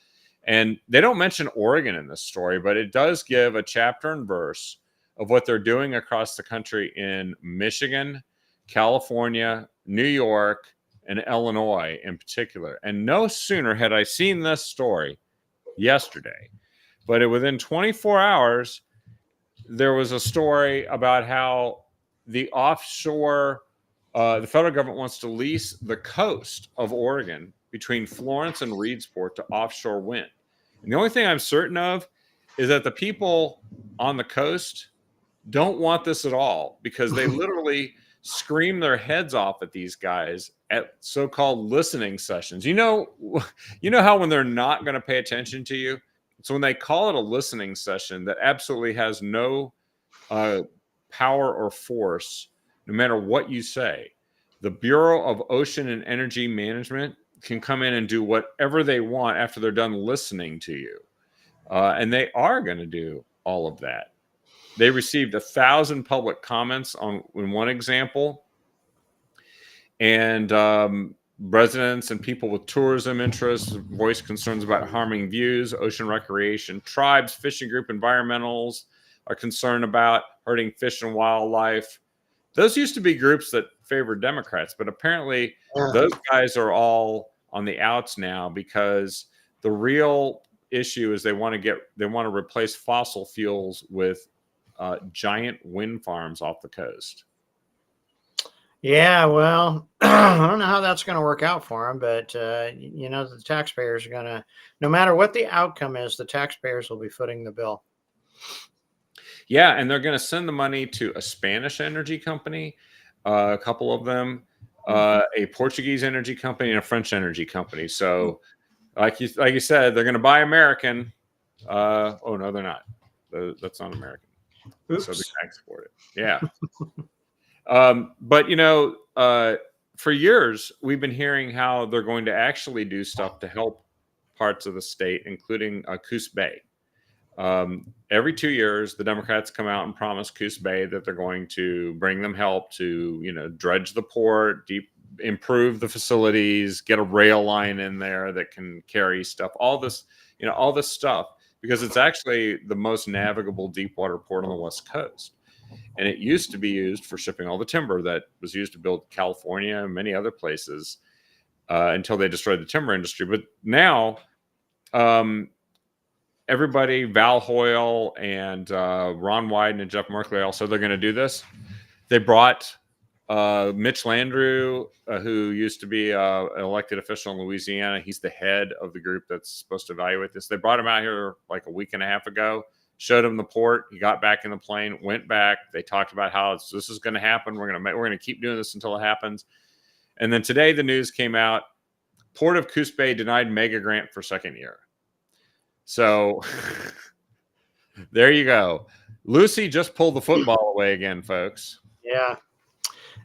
And they don't mention Oregon in this story, but it does give a chapter and verse of what they're doing across the country in Michigan, California, New York, and Illinois in particular. And no sooner had I seen this story yesterday, but within 24 hours, there was a story about how the offshore, the federal government wants to lease the coast of Oregon between Florence and Reedsport to offshore wind. And the only thing I'm certain of is that the people on the coast don't want this at all, because they literally scream their heads off at these guys at so-called listening sessions. You know how when they're not going to pay attention to you, so when they call it a listening session that absolutely has no power or force, no matter what you say, the Bureau of Ocean and Energy Management can come in and do whatever they want after they're done listening to you. And they are going to do all of that. They received 1,000 public comments in one example. And residents and people with tourism interests voiced concerns about harming views. Ocean recreation tribes, fishing group, environmentals are concerned about hurting fish and wildlife. Those used to be groups that favored Democrats, but apparently those guys are all on the outs now, because the real issue is they want to replace fossil fuels with giant wind farms off the coast. Yeah, well, I don't know how that's going to work out for them, but the taxpayers are going to, no matter what the outcome is, the taxpayers will be footing the bill. Yeah, and they're going to send the money to a Spanish energy company, a couple of them, a Portuguese energy company, and a French energy company. So Like you said, they're going to buy American. Oh no, they're not. That's not American. Oops. So they can export it. Yeah. But for years we've been hearing how they're going to actually do stuff to help parts of the state, including Coos Bay. Every 2 years, the Democrats come out and promise Coos Bay that they're going to bring them help to, dredge the port, improve the facilities, get a rail line in there that can carry stuff, all this stuff, because it's actually the most navigable deep water port on the West Coast. And it used to be used for shipping all the timber that was used to build California and many other places until they destroyed the timber industry. But now, everybody, Val Hoyle and Ron Wyden and Jeff Merkley, all said they're going to do this. They brought Mitch Landrieu, who used to be an elected official in Louisiana. He's the head of the group that's supposed to evaluate this. They brought him out here like a week and a half ago, showed him the port. He got back in the plane, went back. They talked about how this is going to happen. We're going to keep doing this until it happens. And then today the news came out: Port of Coos Bay denied mega grant for second year. So there you go. Lucy just pulled the football away again, folks. Yeah.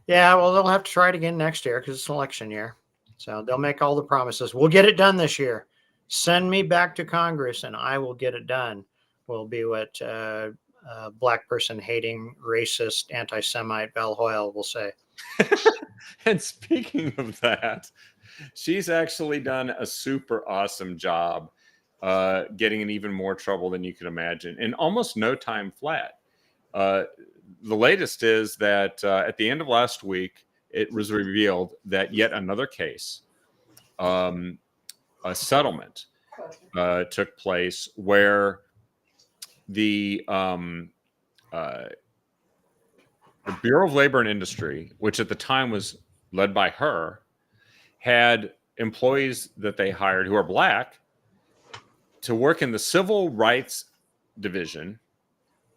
Yeah. Well, they'll have to try it again next year because it's an election year. So they'll make all the promises. We'll get it done this year. Send me back to Congress and I will get it done. Will be what black person hating, racist, anti-Semite Val Hoyle will say. And speaking of that, she's actually done a super awesome job getting in even more trouble than you could imagine in almost no time flat. The latest is that at the end of last week, it was revealed that yet another case, a settlement, took place where the Bureau of Labor and Industry, which at the time was led by her, had employees that they hired who are black to work in the civil rights division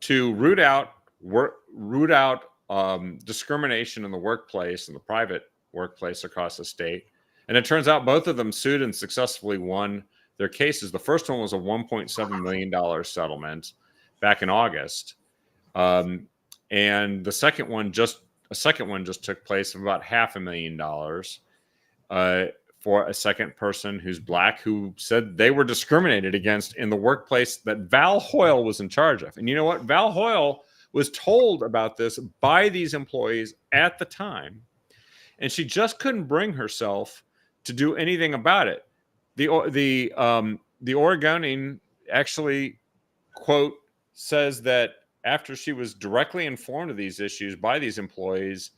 to root out discrimination in the workplace, in the private workplace across the state. And it turns out both of them sued and successfully won their cases. The first one was a $1.7 million settlement back in August. And the second one just took place of about $500,000 for a second person who's black, who said they were discriminated against in the workplace that Val Hoyle was in charge of. And you know what? Val Hoyle was told about this by these employees at the time, and she just couldn't bring herself to do anything about it. The Oregonian actually, quote, says that after she was directly informed of these issues by these employees,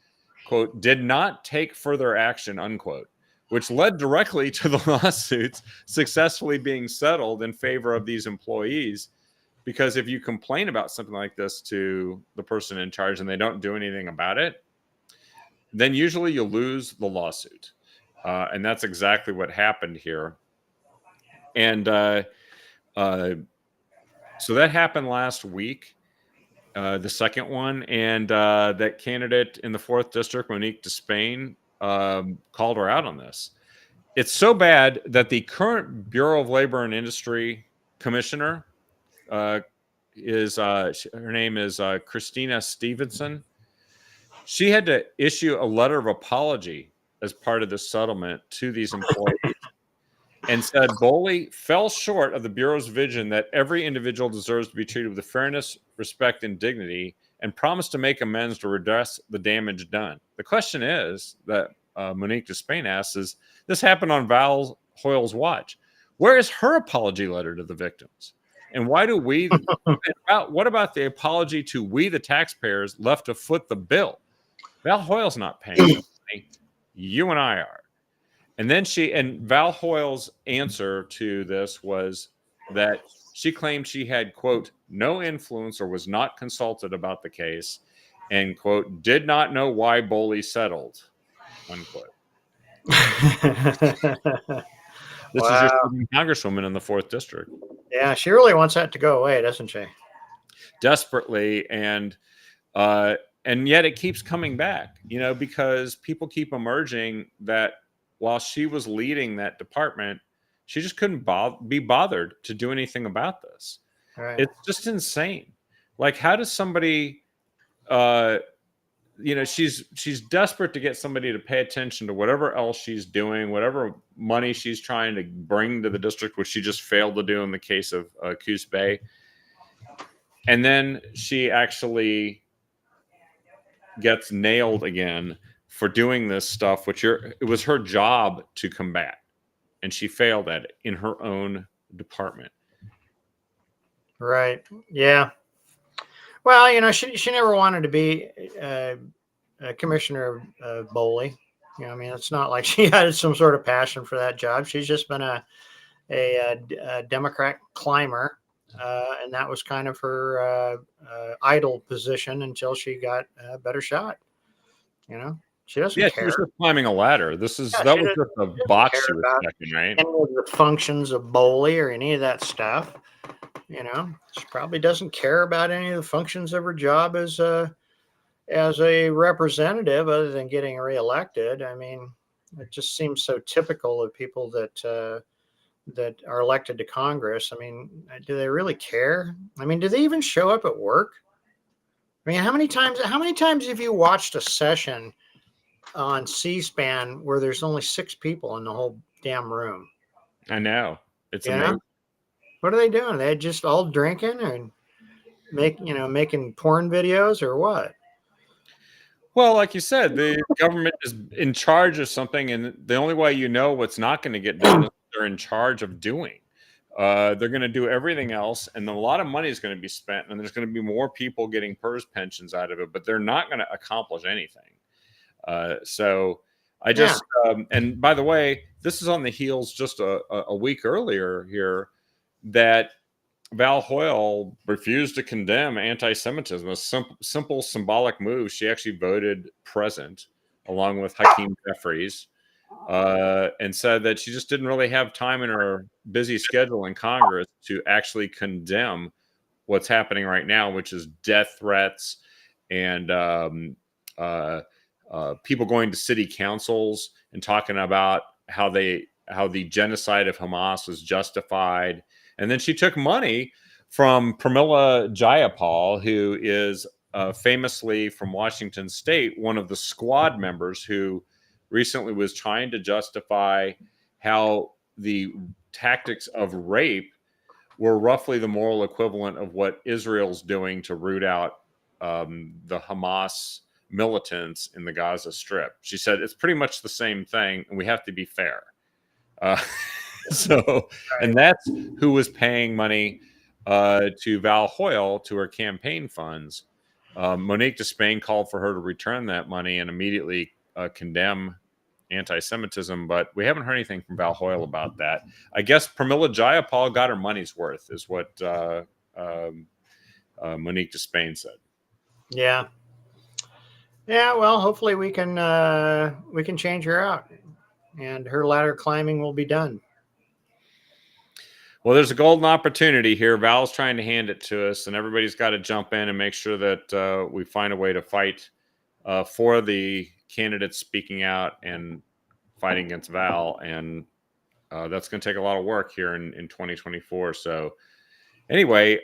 quote, did not take further action, unquote, which led directly to the lawsuits successfully being settled in favor of these employees. Because if you complain about something like this to the person in charge and they don't do anything about it, then usually you lose the lawsuit. And that's exactly what happened here. And so that happened last week, the second one. And that candidate in the 4th District, Monique Despain, called her out on this. It's so bad that the current Bureau of Labor and Industry commissioner her name is Christina Stevenson. She had to issue a letter of apology as part of the settlement to these employees and said Boley fell short of the Bureau's vision that every individual deserves to be treated with fairness, respect, and dignity, and promised to make amends to redress the damage done. The question is that Monique Despain asks is, this happened on Val Hoyle's watch. Where is her apology letter to the victims? And why do we, what about the apology to we, the taxpayers, left to foot the bill? Val Hoyle's not paying the money. You and I are. And then Val Hoyle's answer to this was that she claimed she had, quote, no influence or was not consulted about the case and, quote, did not know why Boley settled, unquote. This is your congresswoman in the 4th District. Yeah, she really wants that to go away, doesn't she? Desperately, and yet it keeps coming back, because people keep emerging that while she was leading that department, She just couldn't be bothered to do anything about this. Right. It's just insane. Like, how does somebody, she's desperate to get somebody to pay attention to whatever else she's doing, whatever money she's trying to bring to the district, which she just failed to do in the case of Coos Bay. And then she actually gets nailed again for doing this stuff, which it was her job to combat. And she failed at it in her own department. Right. Yeah. Well, she never wanted to be a commissioner of Boley. I mean, it's not like she had some sort of passion for that job. She's just been a Democrat climber, and that was kind of her idle position until she got a better shot. She doesn't care. She was just climbing a ladder. That was just a box she was checking, right? Any of the functions of Boley or any of that stuff. She probably doesn't care about any of the functions of her job as a representative, other than getting reelected. I mean, it just seems so typical of people that are elected to Congress. I mean, do they really care? I mean, do they even show up at work? I mean, how many times have you watched a session on C-SPAN where there's only 6 people in the whole damn room? I know. It's amazing. What are they doing? They just all drinking and making porn videos or what? Well, like you said, the government is in charge of something, and the only way you know what's not going to get done is what they're in charge of doing. They're going to do everything else, and a lot of money is going to be spent, and there's going to be more people getting PERS pensions out of it, but they're not going to accomplish anything. So I just, and by the way, this is on the heels just a week earlier here that Val Hoyle refused to condemn anti-Semitism, a simple symbolic move. She actually voted present along with Hakeem Jeffries, and said that she just didn't really have time in her busy schedule in Congress to actually condemn what's happening right now, which is death threats and people going to city councils and talking about how the genocide of Hamas was justified. And then she took money from Pramila Jayapal, who is famously from Washington State, one of the squad members who recently was trying to justify how the tactics of rape were roughly the moral equivalent of what Israel's doing to root out the Hamas militants in the Gaza Strip. She said it's pretty much the same thing, and we have to be fair. And that's who was paying money to Val Hoyle, to her campaign funds. Monique Despain called for her to return that money and immediately condemn anti-Semitism, but we haven't heard anything from Val Hoyle about that. I guess Pramila Jayapal got her money's worth, is what Monique Despain said. Yeah. Well, hopefully we can change her out, and her ladder climbing will be done. Well, there's a golden opportunity here. Val's trying to hand it to us, and everybody's got to jump in and make sure that we find a way to fight for the candidates speaking out and fighting against Val. And that's going to take a lot of work here in 2024. So anyway,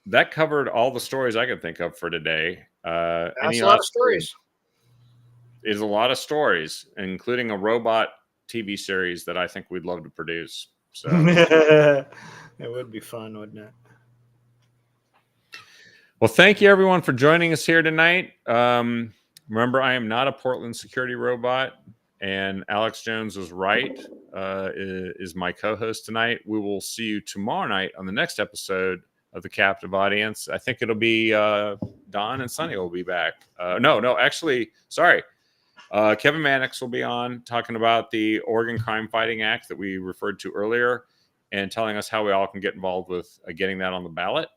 that covered all the stories I could think of for today. That's a lot of stories. Is a lot of stories, including a robot TV series that I think we'd love to produce. So it would be fun, wouldn't it? Well, thank you everyone for joining us here tonight. Remember, I am not a Portland security robot, and Alex Jones was right, is my co-host tonight. We will see you tomorrow night on the next episode of The Captive Audience. I think it'll be Don and Sonny will be back. Actually, sorry. Kevin Mannix will be on talking about the Oregon Crime Fighting Act that we referred to earlier and telling us how we all can get involved with getting that on the ballot.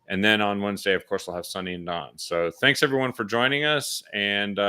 And then on Wednesday, of course, we'll have Sonny and Don. So thanks, everyone, for joining us, and